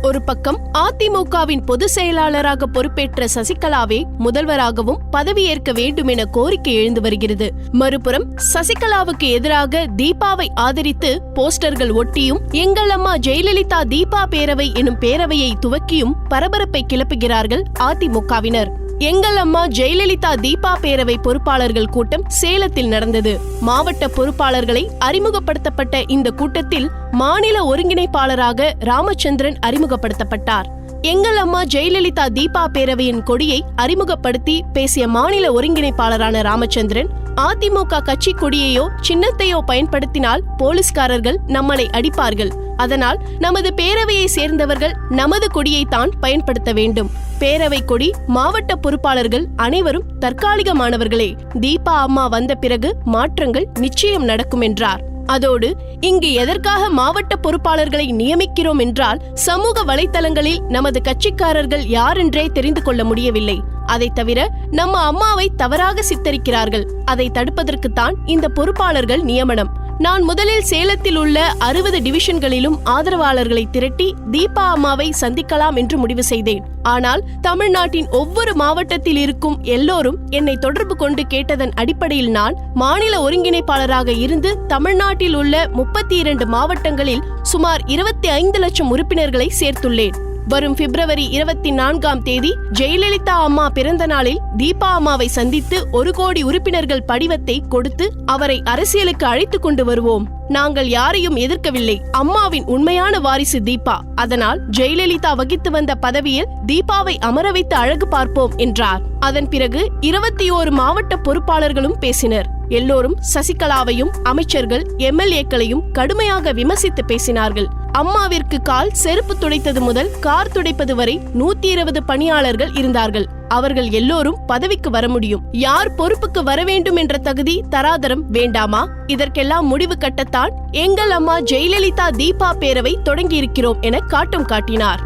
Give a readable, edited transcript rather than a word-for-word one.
ஒரு பக்கம் அதிமுகவின் பொதுச் செயலாளராக பொறுப்பேற்ற சசிகலாவே முதல்வராகவும் பதவியேற்க வேண்டும் என கோரிக்கை எழுந்து வருகிறது. மறுபுறம் சசிகலாவுக்கு எதிராக தீபாவை ஆதரித்து போஸ்டர்கள் ஒட்டியும் எங்கள் அம்மா ஜெயலலிதா தீபா பேரவை எனும் பேரவையை துவக்கியும் பரபரப்பை கிளப்புகிறார்கள் அதிமுகவினர். எங்கள் அம்மா ஜெயலலிதா தீபா பேரவை பொறுப்பாளர்கள் கூட்டம் சேலத்தில் நடந்தது. மாவட்ட பொறுப்பாளர்களை அறிமுகப்படுத்தப்பட்ட இந்த கூட்டத்தில் மாநில ஒருங்கிணைப்பாளராக ராமச்சந்திரன் அறிமுகப்படுத்தப்பட்டார். எங்கள் அம்மா ஜெயலலிதா தீபா பேரவையின் கொடியை அறிமுகப்படுத்தி பேசிய மாநில ஒருங்கிணைப்பாளரான ராமச்சந்திரன், அதிமுக கட்சி கொடியையோ சின்னத்தையோ பயன்படுத்தினால் போலீஸ்காரர்கள் நம்மளை அடிப்பார்கள். அதனால் நமது பேரவையை சேர்ந்தவர்கள் நமது கொடியைத்தான் பயன்படுத்த வேண்டும். பேரவை கொடி மாவட்ட பொறுப்பாளர்கள் அனைவரும் தற்காலிகமானவர்களே. தீபா அம்மா வந்த பிறகு மாற்றங்கள் நிச்சயம் நடக்கும் என்றார். அதோடு இங்கு எதற்காக மாவட்ட பொறுப்பாளர்களை நியமிக்கிறோம் என்றால் சமூக வலைத்தளங்களில் நமது கட்சிக்காரர்கள் யாரென்றே தெரிந்து கொள்ள முடியவில்லை. அதை தவிர நம்ம அம்மாவை தவறாக சித்தரிக்கிறார்கள். அதை தடுப்பதற்குத்தான் இந்த பொறுப்பாளர்கள் நியமனம். நான் முதலில் சேலத்தில் உள்ள 60 டிவிஷன்களிலும் ஆதரவாளர்களை திரட்டி தீபா அம்மாவை சந்திக்கலாம் என்று முடிவு செய்தேன். ஆனால் தமிழ்நாட்டின் ஒவ்வொரு மாவட்டத்தில் இருக்கும் எல்லோரும் என்னை தொடர்பு கொண்டு கேட்டதன் அடிப்படையில் நான் மாநில ஒருங்கிணைப்பாளராக இருந்து தமிழ்நாட்டில் உள்ள 32 மாவட்டங்களில் சுமார் 25 லட்சம் உறுப்பினர்களை சேர்த்துள்ளேன். வரும் பிப்ரவரி 24ஆம் தேதி ஜெயலலிதா அம்மா பிறந்த நாளில் தீபா அம்மாவை சந்தித்து 1 கோடி உறுப்பினர்கள் படிவத்தை கொடுத்து அவரை அரசியலுக்கு அழைத்து கொண்டு வருவோம். நாங்கள் யாரையும் எதிர்க்கவில்லை. அம்மாவின் உண்மையான வாரிசு தீபா. அதனால் ஜெயலலிதா வகித்து வந்த பதவியில் தீபாவை அமர வைத்து அழகு பார்ப்போம் என்றார். அதன் பிறகு 21 மாவட்ட பொறுப்பாளர்களும் பேசினர். எல்லோரும் சசிகலாவையும் அமைச்சர்கள் எம்எல்ஏக்களையும் கடுமையாக விமர்சித்து பேசினார்கள். அம்மாவிற்கு கால் செருப்பு துடைத்தது முதல் கார் துடைப்பது வரை 120 பணியாளர்கள் இருந்தார்கள். அவர்கள் எல்லோரும் பதவிக்கு வர முடியும். யார் பொறுப்புக்கு வர வேண்டும் என்ற தகுதி தராதரம் வேண்டாமா? இதற்கெல்லாம் முடிவு கட்டத்தான் எங்கள் அம்மா ஜெயலலிதா தீபா பேரவை தொடங்கியிருக்கிறோம் என காட்டும் காட்டினார்.